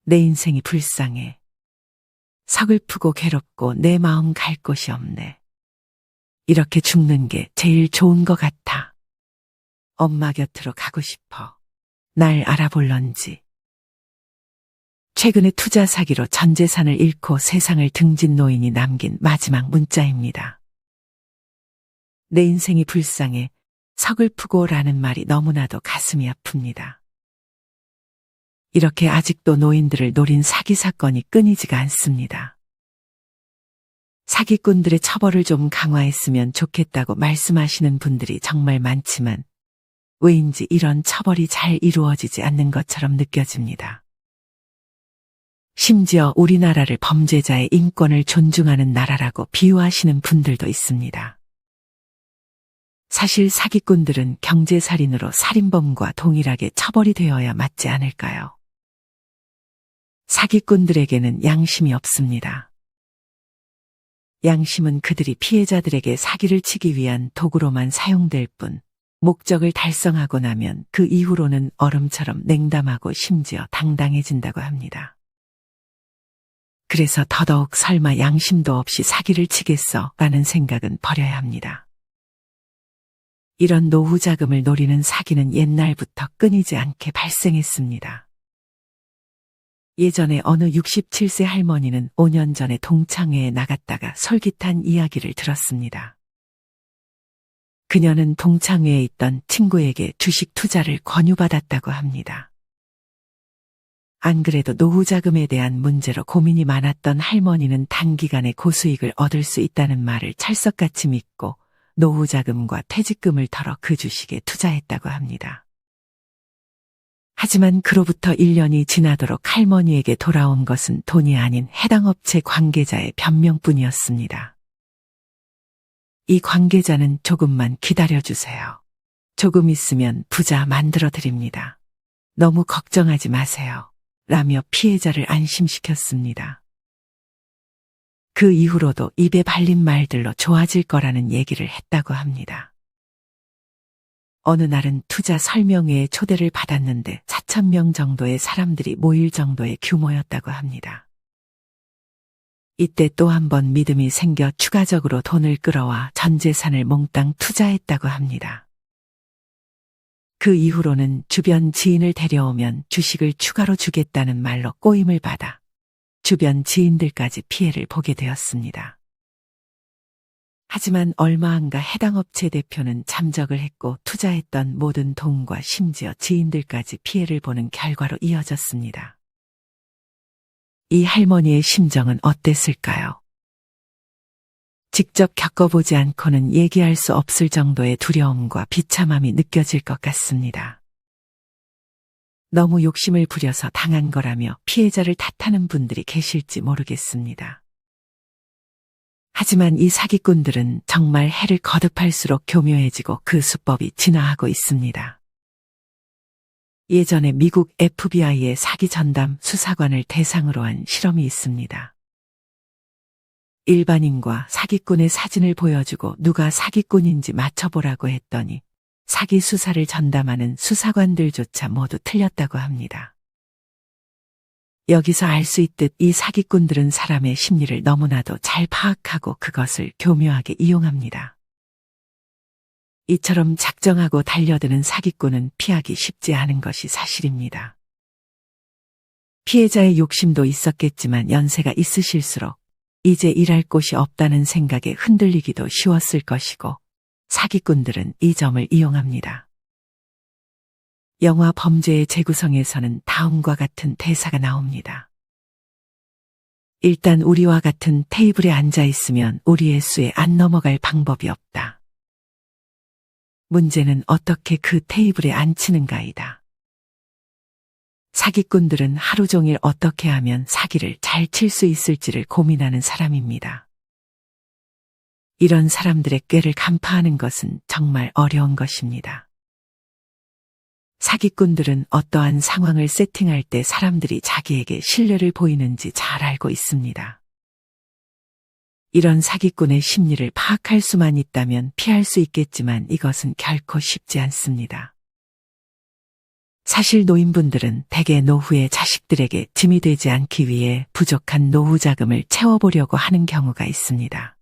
내 인생이 불쌍해. 서글프고 괴롭고 내 마음 갈 곳이 없네. 이렇게 죽는 게 제일 좋은 것 같아. 엄마 곁으로 가고 싶어. 날 알아볼런지. 최근에 투자 사기로 전 재산을 잃고 세상을 등진 노인이 남긴 마지막 문자입니다. 내 인생이 불쌍해, 서글프고 라는 말이 너무나도 가슴이 아픕니다. 이렇게 아직도 노인들을 노린 사기 사건이 끊이지가 않습니다. 사기꾼들의 처벌을 좀 강화했으면 좋겠다고 말씀하시는 분들이 정말 많지만 왜인지 이런 처벌이 잘 이루어지지 않는 것처럼 느껴집니다. 심지어 우리나라를 범죄자의 인권을 존중하는 나라라고 비유하시는 분들도 있습니다. 사실 사기꾼들은 경제살인으로 살인범과 동일하게 처벌이 되어야 맞지 않을까요? 사기꾼들에게는 양심이 없습니다. 양심은 그들이 피해자들에게 사기를 치기 위한 도구로만 사용될 뿐, 목적을 달성하고 나면 그 이후로는 얼음처럼 냉담하고 심지어 당당해진다고 합니다. 그래서 더더욱 설마 양심도 없이 사기를 치겠어 라는 생각은 버려야 합니다. 이런 노후 자금을 노리는 사기는 옛날부터 끊이지 않게 발생했습니다. 예전에 어느 67세 할머니는 5년 전에 동창회에 나갔다가 솔깃한 이야기를 들었습니다. 그녀는 동창회에 있던 친구에게 주식 투자를 권유받았다고 합니다. 안 그래도 노후 자금에 대한 문제로 고민이 많았던 할머니는 단기간에 고수익을 얻을 수 있다는 말을 찰석같이 믿고 노후 자금과 퇴직금을 털어 그 주식에 투자했다고 합니다. 하지만 그로부터 1년이 지나도록 할머니에게 돌아온 것은 돈이 아닌 해당 업체 관계자의 변명뿐이었습니다. 이 관계자는 조금만 기다려주세요. 조금 있으면 부자 만들어 드립니다. 너무 걱정하지 마세요. 라며 피해자를 안심시켰습니다. 그 이후로도 입에 발린 말들로 좋아질 거라는 얘기를 했다고 합니다. 어느 날은 투자 설명회에 초대를 받았는데 4,000명 정도의 사람들이 모일 정도의 규모였다고 합니다. 이때 또 한 번 믿음이 생겨 추가적으로 돈을 끌어와 전 재산을 몽땅 투자했다고 합니다. 그 이후로는 주변 지인을 데려오면 주식을 추가로 주겠다는 말로 꼬임을 받아 주변 지인들까지 피해를 보게 되었습니다. 하지만 얼마 안가 해당 업체 대표는 잠적을 했고 투자했던 모든 돈과 심지어 지인들까지 피해를 보는 결과로 이어졌습니다. 이 할머니의 심정은 어땠을까요? 직접 겪어보지 않고는 얘기할 수 없을 정도의 두려움과 비참함이 느껴질 것 같습니다. 너무 욕심을 부려서 당한 거라며 피해자를 탓하는 분들이 계실지 모르겠습니다. 하지만 이 사기꾼들은 정말 해를 거듭할수록 교묘해지고 그 수법이 진화하고 있습니다. 예전에 미국 FBI의 사기 전담 수사관을 대상으로 한 실험이 있습니다. 일반인과 사기꾼의 사진을 보여주고 누가 사기꾼인지 맞춰보라고 했더니 사기 수사를 전담하는 수사관들조차 모두 틀렸다고 합니다. 여기서 알 수 있듯 이 사기꾼들은 사람의 심리를 너무나도 잘 파악하고 그것을 교묘하게 이용합니다. 이처럼 작정하고 달려드는 사기꾼은 피하기 쉽지 않은 것이 사실입니다. 피해자의 욕심도 있었겠지만 연세가 있으실수록 이제 일할 곳이 없다는 생각에 흔들리기도 쉬웠을 것이고 사기꾼들은 이 점을 이용합니다. 영화 범죄의 재구성에서는 다음과 같은 대사가 나옵니다. 일단 우리와 같은 테이블에 앉아 있으면 우리의 수에 안 넘어갈 방법이 없다. 문제는 어떻게 그 테이블에 앉히는가이다. 사기꾼들은 하루 종일 어떻게 하면 사기를 잘 칠 수 있을지를 고민하는 사람입니다. 이런 사람들의 꾀를 간파하는 것은 정말 어려운 것입니다. 사기꾼들은 어떠한 상황을 세팅할 때 사람들이 자기에게 신뢰를 보이는지 잘 알고 있습니다. 이런 사기꾼의 심리를 파악할 수만 있다면 피할 수 있겠지만 이것은 결코 쉽지 않습니다. 사실 노인분들은 대개 노후에 자식들에게 짐이 되지 않기 위해 부족한 노후 자금을 채워보려고 하는 경우가 있습니다.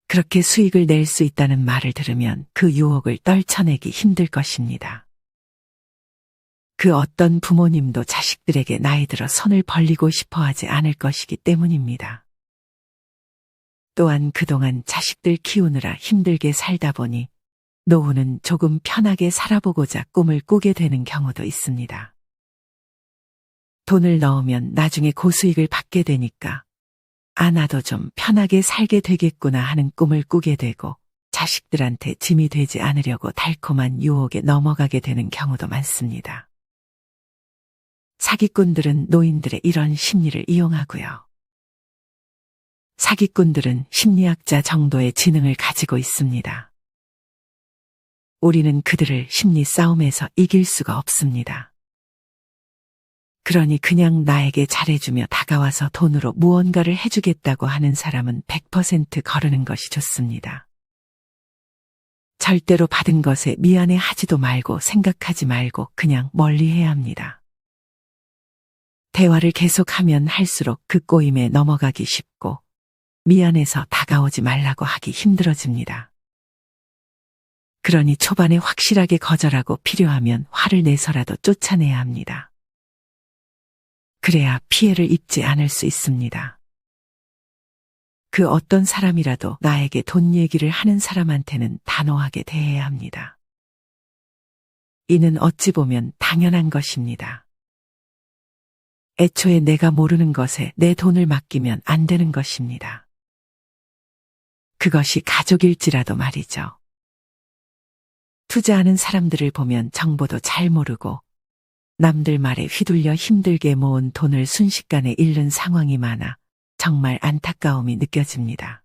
그렇게 수익을 낼 수 있다는 말을 들으면 그 유혹을 떨쳐내기 힘들 것입니다. 그 어떤 부모님도 자식들에게 나이 들어 손을 벌리고 싶어 하지 않을 것이기 때문입니다. 또한 그동안 자식들 키우느라 힘들게 살다 보니 노후는 조금 편하게 살아보고자 꿈을 꾸게 되는 경우도 있습니다. 돈을 넣으면 나중에 고수익을 받게 되니까 나도 좀 편하게 살게 되겠구나 하는 꿈을 꾸게 되고 자식들한테 짐이 되지 않으려고 달콤한 유혹에 넘어가게 되는 경우도 많습니다. 사기꾼들은 노인들의 이런 심리를 이용하고요. 사기꾼들은 심리학자 정도의 지능을 가지고 있습니다. 우리는 그들을 심리 싸움에서 이길 수가 없습니다. 그러니 그냥 나에게 잘해주며 다가와서 돈으로 무언가를 해주겠다고 하는 사람은 100% 거르는 것이 좋습니다. 절대로 받은 것에 미안해 하지도 말고 생각하지 말고 그냥 멀리해야 합니다. 대화를 계속하면 할수록 그 꼬임에 넘어가기 쉽고 미안해서 다가오지 말라고 하기 힘들어집니다. 그러니 초반에 확실하게 거절하고 필요하면 화를 내서라도 쫓아내야 합니다. 그래야 피해를 입지 않을 수 있습니다. 그 어떤 사람이라도 나에게 돈 얘기를 하는 사람한테는 단호하게 대해야 합니다. 이는 어찌 보면 당연한 것입니다. 애초에 내가 모르는 것에 내 돈을 맡기면 안 되는 것입니다. 그것이 가족일지라도 말이죠. 투자하는 사람들을 보면 정보도 잘 모르고 남들 말에 휘둘려 힘들게 모은 돈을 순식간에 잃는 상황이 많아 정말 안타까움이 느껴집니다.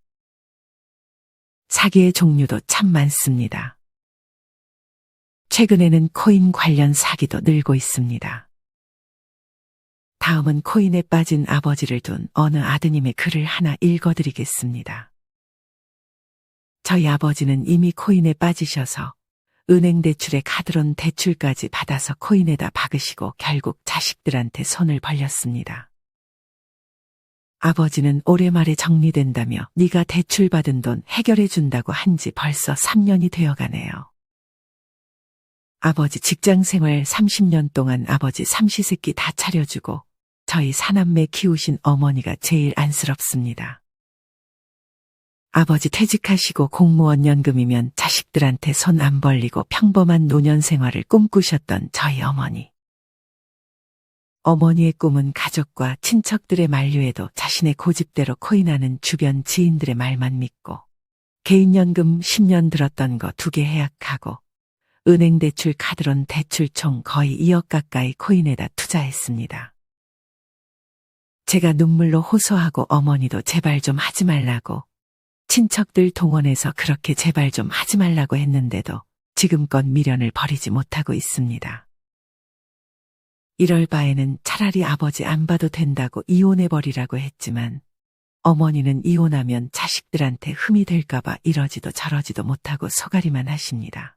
사기의 종류도 참 많습니다. 최근에는 코인 관련 사기도 늘고 있습니다. 다음은 코인에 빠진 아버지를 둔 어느 아드님의 글을 하나 읽어드리겠습니다. 저희 아버지는 이미 코인에 빠지셔서 은행 대출에 카드론 대출까지 받아서 코인에다 박으시고 결국 자식들한테 손을 벌렸습니다. 아버지는 올해 말에 정리된다며 네가 대출받은 돈 해결해 준다고 한 지 벌써 3년이 되어가네요. 아버지 직장생활 30년 동안 아버지 삼시세끼 다 차려주고 저희 사남매 키우신 어머니가 제일 안쓰럽습니다. 아버지 퇴직하시고 공무원 연금이면 자식들한테 손 안 벌리고 평범한 노년 생활을 꿈꾸셨던 저희 어머니. 어머니의 꿈은 가족과 친척들의 만류에도 자신의 고집대로 코인하는 주변 지인들의 말만 믿고 개인연금 10년 들었던 거 2개 해약하고 은행 대출 카드론 대출 총 거의 2억 가까이 코인에다 투자했습니다. 제가 눈물로 호소하고 어머니도 제발 좀 하지 말라고 친척들 동원해서 그렇게 제발 좀 하지 말라고 했는데도 지금껏 미련을 버리지 못하고 있습니다. 이럴 바에는 차라리 아버지 안 봐도 된다고 이혼해버리라고 했지만 어머니는 이혼하면 자식들한테 흠이 될까봐 이러지도 저러지도 못하고 소가리만 하십니다.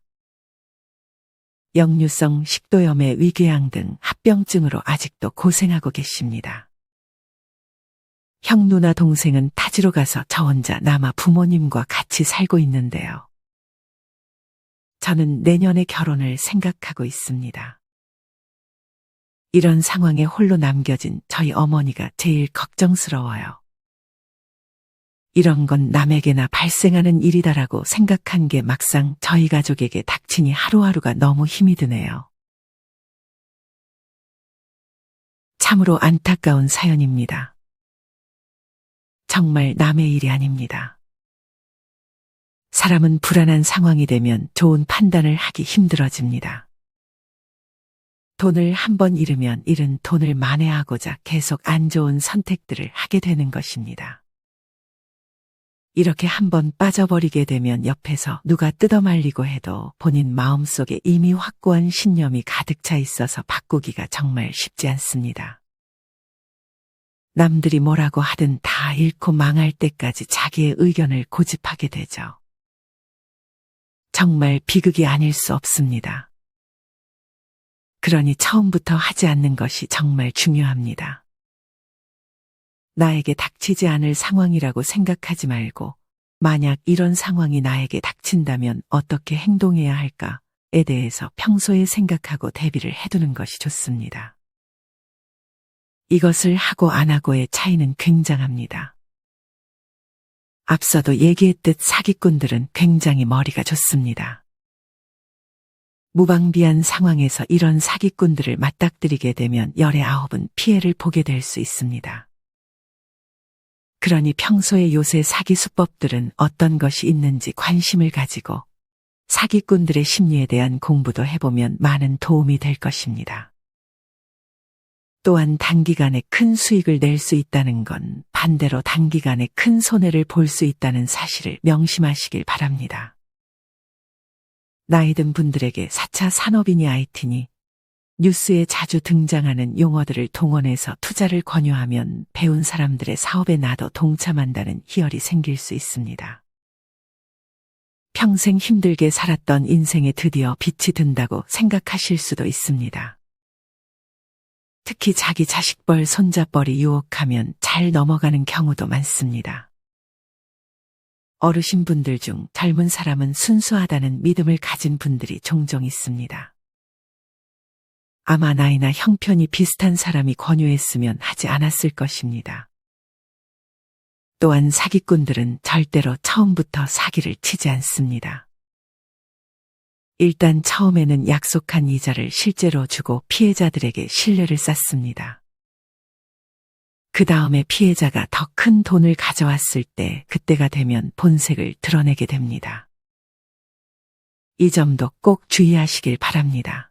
역류성 식도염의 위궤양 등 합병증으로 아직도 고생하고 계십니다. 형 누나 동생은 타지로 가서 저 혼자 남아 부모님과 같이 살고 있는데요. 저는 내년에 결혼을 생각하고 있습니다. 이런 상황에 홀로 남겨진 저희 어머니가 제일 걱정스러워요. 이런 건 남에게나 발생하는 일이다라고 생각한 게 막상 저희 가족에게 닥치니 하루하루가 너무 힘이 드네요. 참으로 안타까운 사연입니다. 정말 남의 일이 아닙니다. 사람은 불안한 상황이 되면 좋은 판단을 하기 힘들어집니다. 돈을 한 번 잃으면 잃은 돈을 만회하고자 계속 안 좋은 선택들을 하게 되는 것입니다. 이렇게 한 번 빠져버리게 되면 옆에서 누가 뜯어말리고 해도 본인 마음속에 이미 확고한 신념이 가득 차 있어서 바꾸기가 정말 쉽지 않습니다. 남들이 뭐라고 하든 다 잃고 망할 때까지 자기의 의견을 고집하게 되죠. 정말 비극이 아닐 수 없습니다. 그러니 처음부터 하지 않는 것이 정말 중요합니다. 나에게 닥치지 않을 상황이라고 생각하지 말고 만약 이런 상황이 나에게 닥친다면 어떻게 행동해야 할까에 대해서 평소에 생각하고 대비를 해두는 것이 좋습니다. 이것을 하고 안 하고의 차이는 굉장합니다. 앞서도 얘기했듯 사기꾼들은 굉장히 머리가 좋습니다. 무방비한 상황에서 이런 사기꾼들을 맞닥뜨리게 되면 열의 9은 피해를 보게 될 수 있습니다. 그러니 평소에 요새 사기 수법들은 어떤 것이 있는지 관심을 가지고 사기꾼들의 심리에 대한 공부도 해보면 많은 도움이 될 것입니다. 또한 단기간에 큰 수익을 낼 수 있다는 건 반대로 단기간에 큰 손해를 볼 수 있다는 사실을 명심하시길 바랍니다. 나이 든 분들에게 4차 산업인이 IT니 뉴스에 자주 등장하는 용어들을 동원해서 투자를 권유하면 배운 사람들의 사업에 나도 동참한다는 희열이 생길 수 있습니다. 평생 힘들게 살았던 인생에 드디어 빛이 든다고 생각하실 수도 있습니다. 특히 자기 자식뻘 손자뻘이 유혹하면 잘 넘어가는 경우도 많습니다. 어르신분들 중 젊은 사람은 순수하다는 믿음을 가진 분들이 종종 있습니다. 아마 나이나 형편이 비슷한 사람이 권유했으면 하지 않았을 것입니다. 또한 사기꾼들은 절대로 처음부터 사기를 치지 않습니다. 일단 처음에는 약속한 이자를 실제로 주고 피해자들에게 신뢰를 쌓습니다. 그 다음에 피해자가 더 큰 돈을 가져왔을 때 그때가 되면 본색을 드러내게 됩니다. 이 점도 꼭 주의하시길 바랍니다.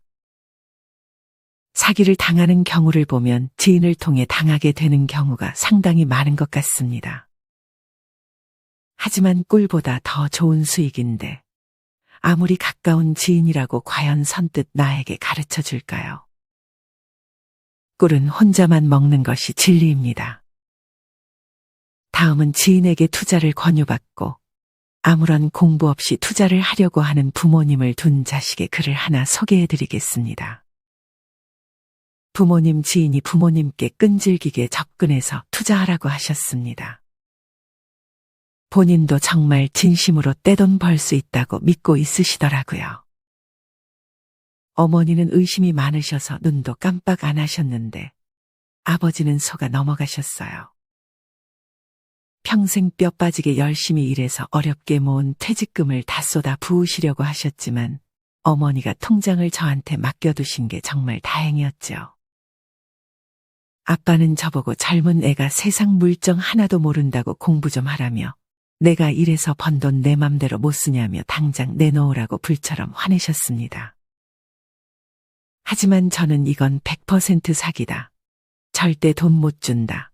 사기를 당하는 경우를 보면 지인을 통해 당하게 되는 경우가 상당히 많은 것 같습니다. 하지만 꿀보다 더 좋은 수익인데 아무리 가까운 지인이라고 과연 선뜻 나에게 가르쳐 줄까요? 꿀은 혼자만 먹는 것이 진리입니다. 다음은 지인에게 투자를 권유받고 아무런 공부 없이 투자를 하려고 하는 부모님을 둔 자식의 글을 하나 소개해 드리겠습니다. 부모님 지인이 부모님께 끈질기게 접근해서 투자하라고 하셨습니다. 본인도 정말 진심으로 떼돈 벌 수 있다고 믿고 있으시더라고요. 어머니는 의심이 많으셔서 눈도 깜빡 안 하셨는데 아버지는 속아 넘어가셨어요. 평생 뼈 빠지게 열심히 일해서 어렵게 모은 퇴직금을 다 쏟아 부으시려고 하셨지만 어머니가 통장을 저한테 맡겨두신 게 정말 다행이었죠. 아빠는 저보고 젊은 애가 세상 물정 하나도 모른다고 공부 좀 하라며 내가 일해서 번 돈 내 맘대로 못 쓰냐며 당장 내놓으라고 불처럼 화내셨습니다. 하지만 저는 이건 100% 사기다. 절대 돈 못 준다.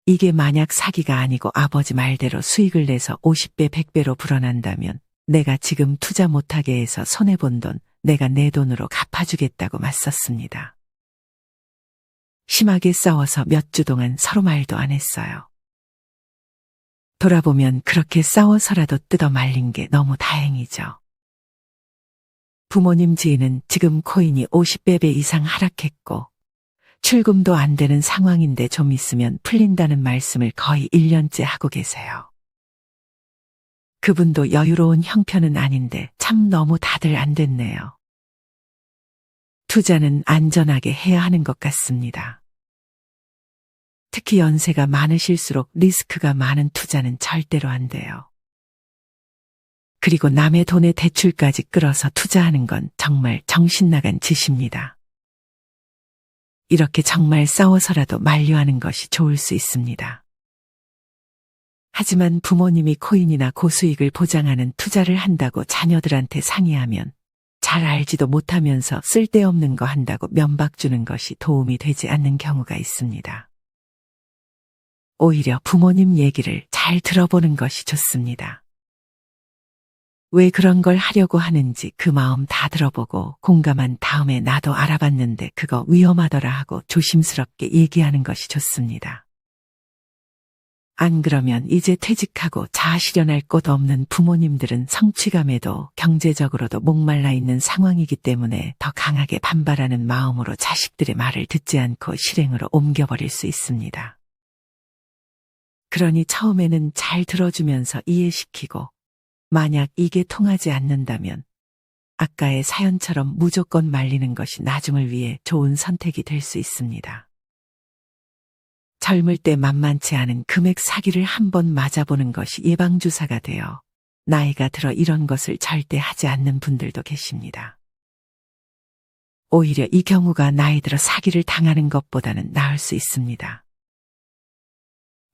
이게 만약 사기가 아니고 아버지 말대로 수익을 내서 50배, 100배로 불어난다면 내가 지금 투자 못하게 해서 손해본 돈 내가 내 돈으로 갚아주겠다고 맞섰습니다. 심하게 싸워서 몇 주 동안 서로 말도 안 했어요. 돌아보면 그렇게 싸워서라도 뜯어 말린 게 너무 다행이죠. 부모님 지인은 지금 코인이 50배 이상 하락했고 출금도 안 되는 상황인데 좀 있으면 풀린다는 말씀을 거의 1년째 하고 계세요. 그분도 여유로운 형편은 아닌데 참 너무 다들 안 됐네요. 투자는 안전하게 해야 하는 것 같습니다. 특히 연세가 많으실수록 리스크가 많은 투자는 절대로 안 돼요. 그리고 남의 돈에 대출까지 끌어서 투자하는 건 정말 정신나간 짓입니다. 이렇게 정말 싸워서라도 만류하는 것이 좋을 수 있습니다. 하지만 부모님이 코인이나 고수익을 보장하는 투자를 한다고 자녀들한테 상의하면 잘 알지도 못하면서 쓸데없는 거 한다고 면박 주는 것이 도움이 되지 않는 경우가 있습니다. 오히려 부모님 얘기를 잘 들어보는 것이 좋습니다. 왜 그런 걸 하려고 하는지 그 마음 다 들어보고 공감한 다음에 나도 알아봤는데 그거 위험하더라 하고 조심스럽게 얘기하는 것이 좋습니다. 안 그러면 이제 퇴직하고 자아 실현할 곳 없는 부모님들은 성취감에도 경제적으로도 목말라 있는 상황이기 때문에 더 강하게 반발하는 마음으로 자식들의 말을 듣지 않고 실행으로 옮겨버릴 수 있습니다. 그러니 처음에는 잘 들어주면서 이해시키고 만약 이게 통하지 않는다면 아까의 사연처럼 무조건 말리는 것이 나중을 위해 좋은 선택이 될 수 있습니다. 젊을 때 만만치 않은 금액 사기를 한번 맞아보는 것이 예방주사가 되어 나이가 들어 이런 것을 절대 하지 않는 분들도 계십니다. 오히려 이 경우가 나이 들어 사기를 당하는 것보다는 나을 수 있습니다.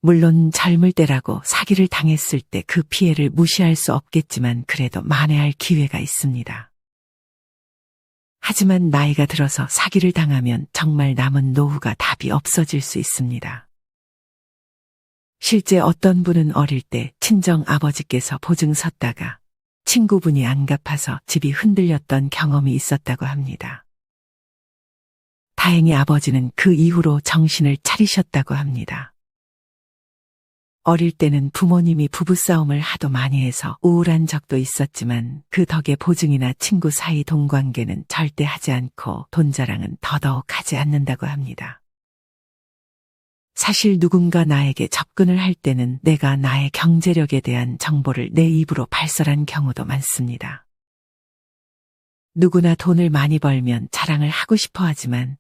물론 젊을 때라고 사기를 당했을 때 그 피해를 무시할 수 없겠지만 그래도 만회할 기회가 있습니다. 하지만 나이가 들어서 사기를 당하면 정말 남은 노후가 답이 없어질 수 있습니다. 실제 어떤 분은 어릴 때 친정 아버지께서 보증 섰다가 친구분이 안 갚아서 집이 흔들렸던 경험이 있었다고 합니다. 다행히 아버지는 그 이후로 정신을 차리셨다고 합니다. 어릴 때는 부모님이 부부싸움을 하도 많이 해서 우울한 적도 있었지만 그 덕에 보증이나 친구 사이 돈관계는 절대 하지 않고 돈 자랑은 더더욱 하지 않는다고 합니다. 사실 누군가 나에게 접근을 할 때는 내가 나의 경제력에 대한 정보를 내 입으로 발설한 경우도 많습니다. 누구나 돈을 많이 벌면 자랑을 하고 싶어 하지만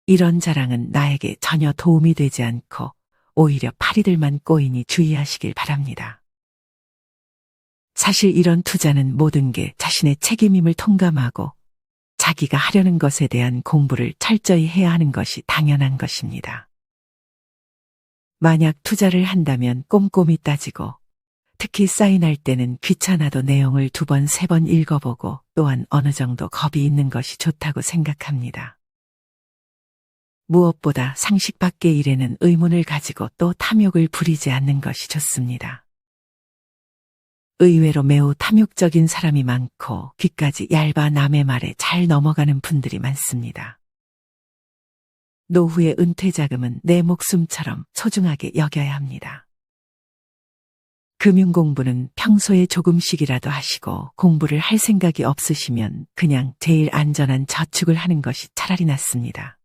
이런 자랑은 나에게 전혀 도움이 되지 않고 오히려 파리들만 꼬이니 주의하시길 바랍니다. 사실 이런 투자는 모든 게 자신의 책임임을 통감하고 자기가 하려는 것에 대한 공부를 철저히 해야 하는 것이 당연한 것입니다. 만약 투자를 한다면 꼼꼼히 따지고 특히 사인할 때는 귀찮아도 내용을 2번, 3번 읽어보고 또한 어느 정도 겁이 있는 것이 좋다고 생각합니다. 무엇보다 상식 밖의 일에는 의문을 가지고 또 탐욕을 부리지 않는 것이 좋습니다. 의외로 매우 탐욕적인 사람이 많고 귀까지 얇아 남의 말에 잘 넘어가는 분들이 많습니다. 노후의 은퇴자금은 내 목숨처럼 소중하게 여겨야 합니다. 금융공부는 평소에 조금씩이라도 하시고 공부를 할 생각이 없으시면 그냥 제일 안전한 저축을 하는 것이 차라리 낫습니다.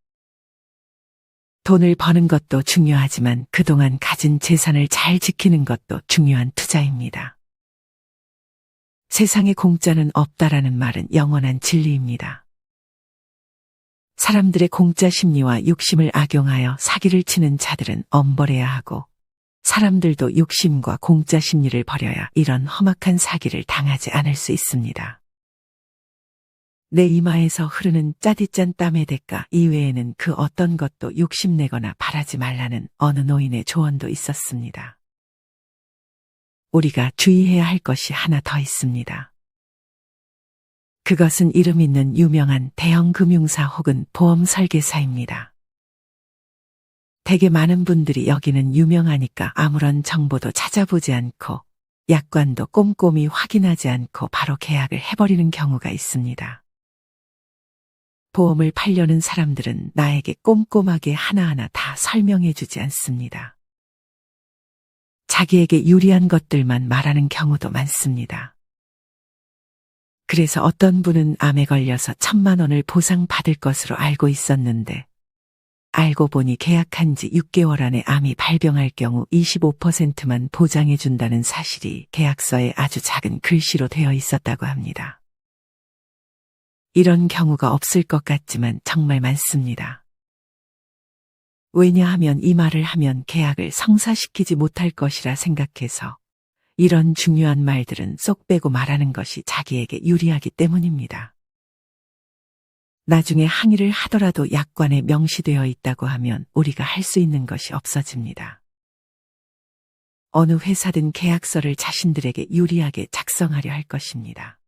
돈을 버는 것도 중요하지만 그동안 가진 재산을 잘 지키는 것도 중요한 투자입니다. 세상에 공짜는 없다라는 말은 영원한 진리입니다. 사람들의 공짜 심리와 욕심을 악용하여 사기를 치는 자들은 엄벌해야 하고 사람들도 욕심과 공짜 심리를 버려야 이런 험악한 사기를 당하지 않을 수 있습니다. 내 이마에서 흐르는 짜디짠 땀의 대가 이외에는 그 어떤 것도 욕심내거나 바라지 말라는 어느 노인의 조언도 있었습니다. 우리가 주의해야 할 것이 하나 더 있습니다. 그것은 이름 있는 유명한 대형 금융사 혹은 보험 설계사입니다. 되게 많은 분들이 여기는 유명하니까 아무런 정보도 찾아보지 않고 약관도 꼼꼼히 확인하지 않고 바로 계약을 해버리는 경우가 있습니다. 보험을 팔려는 사람들은 나에게 꼼꼼하게 하나하나 다 설명해 주지 않습니다. 자기에게 유리한 것들만 말하는 경우도 많습니다. 그래서 어떤 분은 암에 걸려서 1,000만 원을 보상받을 것으로 알고 있었는데 알고 보니 계약한 지 6개월 안에 암이 발병할 경우 25%만 보장해 준다는 사실이 계약서에 아주 작은 글씨로 되어 있었다고 합니다. 이런 경우가 없을 것 같지만 정말 많습니다. 왜냐하면 이 말을 하면 계약을 성사시키지 못할 것이라 생각해서 이런 중요한 말들은 쏙 빼고 말하는 것이 자기에게 유리하기 때문입니다. 나중에 항의를 하더라도 약관에 명시되어 있다고 하면 우리가 할 수 있는 것이 없어집니다. 어느 회사든 계약서를 자신들에게 유리하게 작성하려 할 것입니다.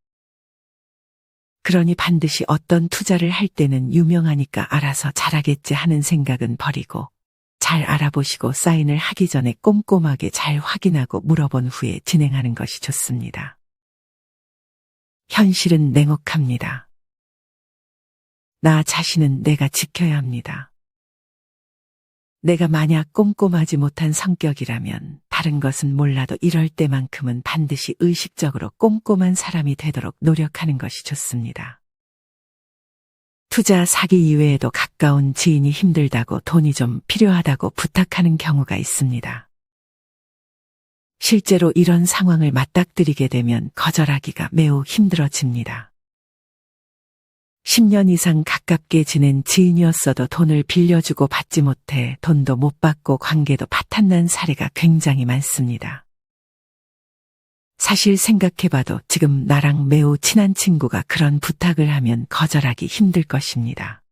그러니 반드시 어떤 투자를 할 때는 유명하니까 알아서 잘하겠지 하는 생각은 버리고 잘 알아보시고 사인을 하기 전에 꼼꼼하게 잘 확인하고 물어본 후에 진행하는 것이 좋습니다. 현실은 냉혹합니다. 나 자신은 내가 지켜야 합니다. 내가 만약 꼼꼼하지 못한 성격이라면 다른 것은 몰라도 이럴 때만큼은 반드시 의식적으로 꼼꼼한 사람이 되도록 노력하는 것이 좋습니다. 투자 사기 이외에도 가까운 지인이 힘들다고 돈이 좀 필요하다고 부탁하는 경우가 있습니다. 실제로 이런 상황을 맞닥뜨리게 되면 거절하기가 매우 힘들어집니다. 10년 이상 가깝게 지낸 지인이었어도 돈을 빌려주고 받지 못해 돈도 못 받고 관계도 파탄난 사례가 굉장히 많습니다. 사실 생각해봐도 지금 나랑 매우 친한 친구가 그런 부탁을 하면 거절하기 힘들 것입니다.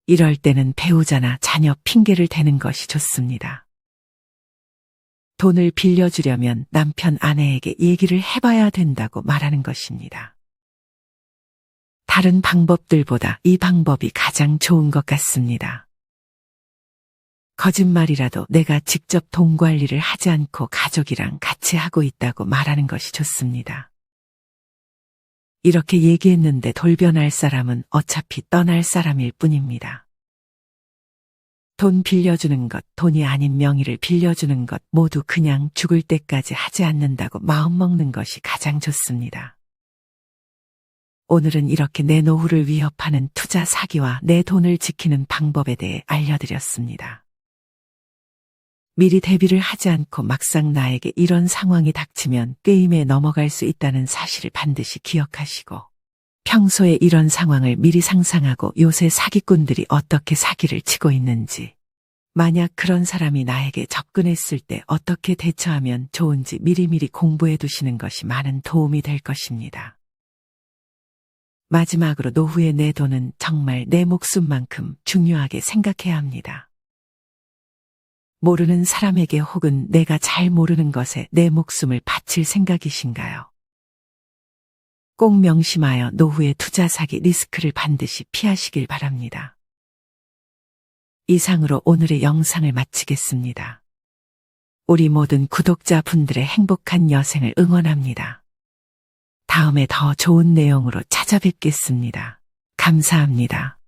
이럴 때는 배우자나 자녀 핑계를 대는 것이 좋습니다. 돈을 빌려주려면 남편 아내에게 얘기를 해봐야 된다고 말하는 것입니다. 다른 방법들보다 이 방법이 가장 좋은 것 같습니다. 거짓말이라도 내가 직접 돈 관리를 하지 않고 가족이랑 같이 하고 있다고 말하는 것이 좋습니다. 이렇게 얘기했는데 돌변할 사람은 어차피 떠날 사람일 뿐입니다. 돈 빌려주는 것, 돈이 아닌 명의를 빌려주는 것 모두 그냥 죽을 때까지 하지 않는다고 마음먹는 것이 가장 좋습니다. 오늘은 이렇게 내 노후를 위협하는 투자 사기와 내 돈을 지키는 방법에 대해 알려드렸습니다. 미리 대비를 하지 않고 막상 나에게 이런 상황이 닥치면 게임에 넘어갈 수 있다는 사실을 반드시 기억하시고 평소에 이런 상황을 미리 상상하고 요새 사기꾼들이 어떻게 사기를 치고 있는지, 만약 그런 사람이 나에게 접근했을 때 어떻게 대처하면 좋은지 미리미리 공부해 두시는 것이 많은 도움이 될 것입니다. 마지막으로 노후의 내 돈은 정말 내 목숨만큼 중요하게 생각해야 합니다. 모르는 사람에게 혹은 내가 잘 모르는 것에 내 목숨을 바칠 생각이신가요? 꼭 명심하여 노후의 투자 사기 리스크를 반드시 피하시길 바랍니다. 이상으로 오늘의 영상을 마치겠습니다. 우리 모든 구독자분들의 행복한 여생을 응원합니다. 다음에 더 좋은 내용으로 찾아뵙겠습니다. 감사합니다.